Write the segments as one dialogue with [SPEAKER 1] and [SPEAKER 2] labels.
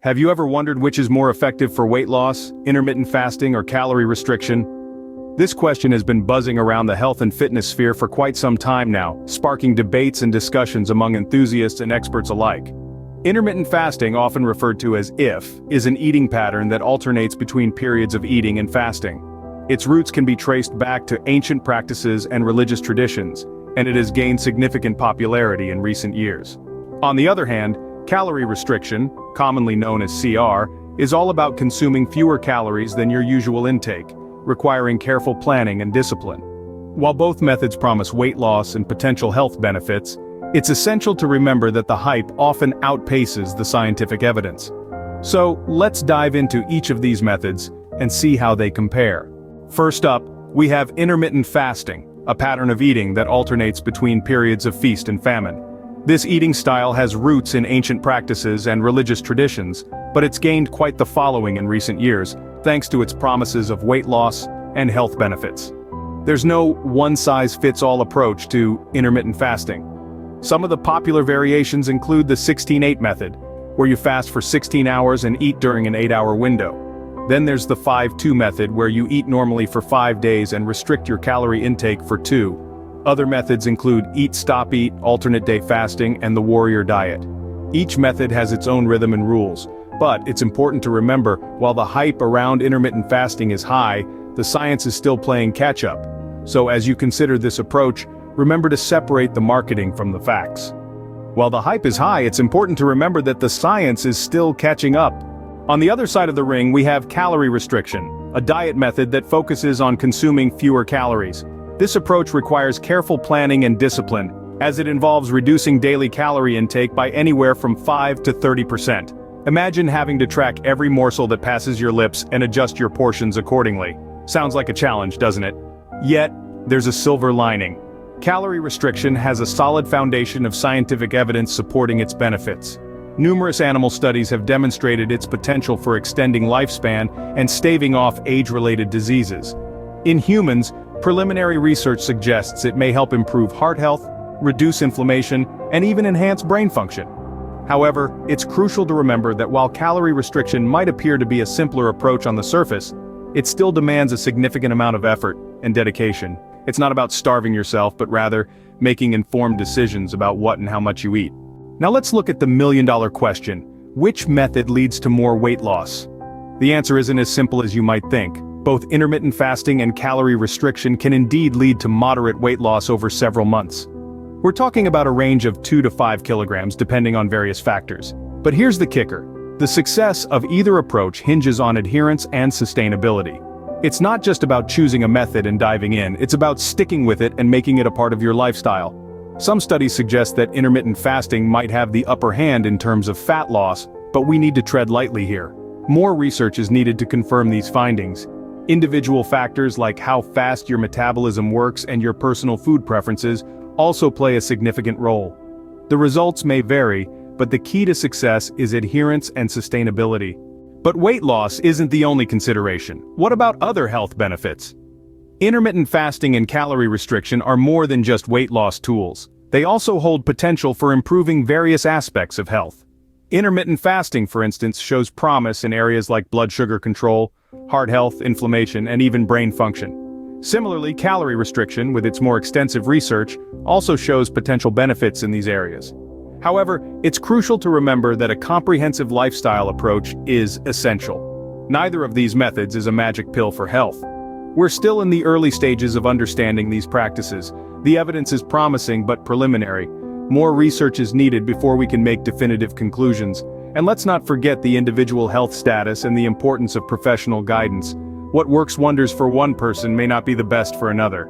[SPEAKER 1] Have you ever wondered which is more effective for weight loss, intermittent fasting, or calorie restriction? This question has been buzzing around the health and fitness sphere for quite some time now, sparking debates and discussions among enthusiasts and experts alike. Intermittent fasting, often referred to as IF, is an eating pattern that alternates between periods of eating and fasting. Its roots can be traced back to ancient practices and religious traditions, and it has gained significant popularity in recent years. On the other hand, calorie restriction, commonly known as CR, is all about consuming fewer calories than your usual intake, requiring careful planning and discipline. While both methods promise weight loss and potential health benefits, it's essential to remember that the hype often outpaces the scientific evidence. So, let's dive into each of these methods and see how they compare. First up, we have intermittent fasting, a pattern of eating that alternates between periods of feast and famine. This eating style has roots in ancient practices and religious traditions, but it's gained quite the following in recent years, thanks to its promises of weight loss and health benefits. There's no one-size-fits-all approach to intermittent fasting. Some of the popular variations include the 16-8 method, where you fast for 16 hours and eat during an 8-hour window. Then there's the 5-2 method, where you eat normally for 5 days and restrict your calorie intake for 2. Other methods include eat-stop-eat, alternate day fasting, and the warrior diet. Each method has its own rhythm and rules, but it's important to remember, while the hype around intermittent fasting is high, the science is still playing catch-up. So as you consider this approach, remember to separate the marketing from the facts. While the hype is high, it's important to remember that the science is still catching up. On the other side of the ring, we have calorie restriction, a diet method that focuses on consuming fewer calories. This approach requires careful planning and discipline, as it involves reducing daily calorie intake by anywhere from 5 to 30%. Imagine having to track every morsel that passes your lips and adjust your portions accordingly. Sounds like a challenge, doesn't it? Yet, there's a silver lining. Calorie restriction has a solid foundation of scientific evidence supporting its benefits. Numerous animal studies have demonstrated its potential for extending lifespan and staving off age-related diseases. In humans, preliminary research suggests it may help improve heart health, reduce inflammation, and even enhance brain function. However, it's crucial to remember that while calorie restriction might appear to be a simpler approach on the surface, it still demands a significant amount of effort and dedication. It's not about starving yourself, but rather making informed decisions about what and how much you eat. Now let's look at the million-dollar question: which method leads to more weight loss? The answer isn't as simple as you might think. Both intermittent fasting and calorie restriction can indeed lead to moderate weight loss over several months. We're talking about a range of 2 to 5 kilograms depending on various factors. But here's the kicker: the success of either approach hinges on adherence and sustainability. It's not just about choosing a method and diving in, it's about sticking with it and making it a part of your lifestyle. Some studies suggest that intermittent fasting might have the upper hand in terms of fat loss, but we need to tread lightly here. More research is needed to confirm these findings. Individual factors like how fast your metabolism works and your personal food preferences also play a significant role. The results may vary, but the key to success is adherence and sustainability. But weight loss isn't the only consideration. What about other health benefits? Intermittent fasting and calorie restriction are more than just weight loss tools. They also hold potential for improving various aspects of health. Intermittent fasting, for instance, shows promise in areas like blood sugar control, heart health, inflammation, and even brain function. Similarly, calorie restriction, with its more extensive research, also shows potential benefits in these areas. However, it's crucial to remember that a comprehensive lifestyle approach is essential. Neither of these methods is a magic pill for health. We're still in the early stages of understanding these practices. The evidence is promising but preliminary. More research is needed before we can make definitive conclusions. And let's not forget the individual health status and the importance of professional guidance. What works wonders for one person may not be the best for another.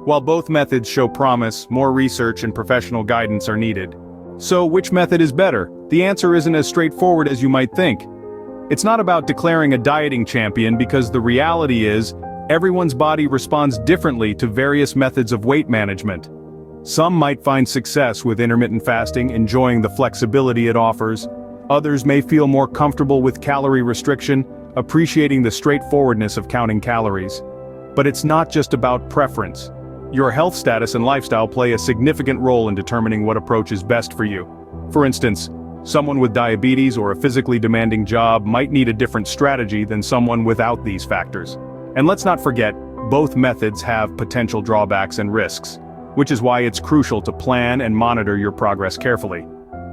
[SPEAKER 1] While both methods show promise, more research and professional guidance are needed. So, which method is better? The answer isn't as straightforward as you might think. It's not about declaring a dieting champion, because the reality is, everyone's body responds differently to various methods of weight management. Some might find success with intermittent fasting, enjoying the flexibility it offers. Others may feel more comfortable with calorie restriction, appreciating the straightforwardness of counting calories. But it's not just about preference. Your health status and lifestyle play a significant role in determining what approach is best for you. For instance, Someone with diabetes or a physically demanding job might need a different strategy than someone without these factors. And let's not forget, both methods have potential drawbacks and risks, which is why it's crucial to plan and monitor your progress carefully.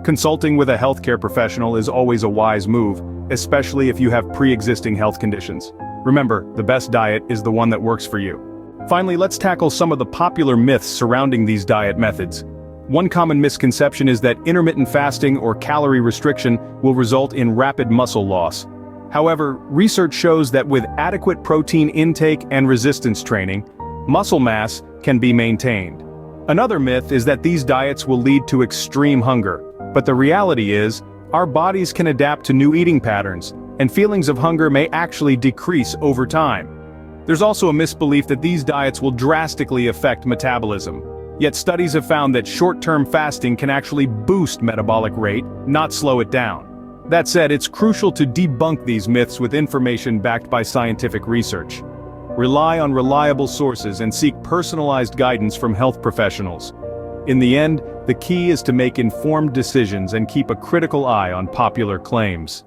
[SPEAKER 1] Consulting with a healthcare professional is always a wise move, especially if you have pre-existing health conditions. Remember, the best diet is the one that works for you. Finally, let's tackle some of the popular myths surrounding these diet methods. One common misconception is that intermittent fasting or calorie restriction will result in rapid muscle loss. However, research shows that with adequate protein intake and resistance training, muscle mass can be maintained. Another myth is that these diets will lead to extreme hunger, but the reality is, our bodies can adapt to new eating patterns, and feelings of hunger may actually decrease over time. There's also a misbelief that these diets will drastically affect metabolism. Yet studies have found that short-term fasting can actually boost metabolic rate, not slow it down. That said, it's crucial to debunk these myths with information backed by scientific research. Rely on reliable sources and seek personalized guidance from health professionals. In the end, the key is to make informed decisions and keep a critical eye on popular claims.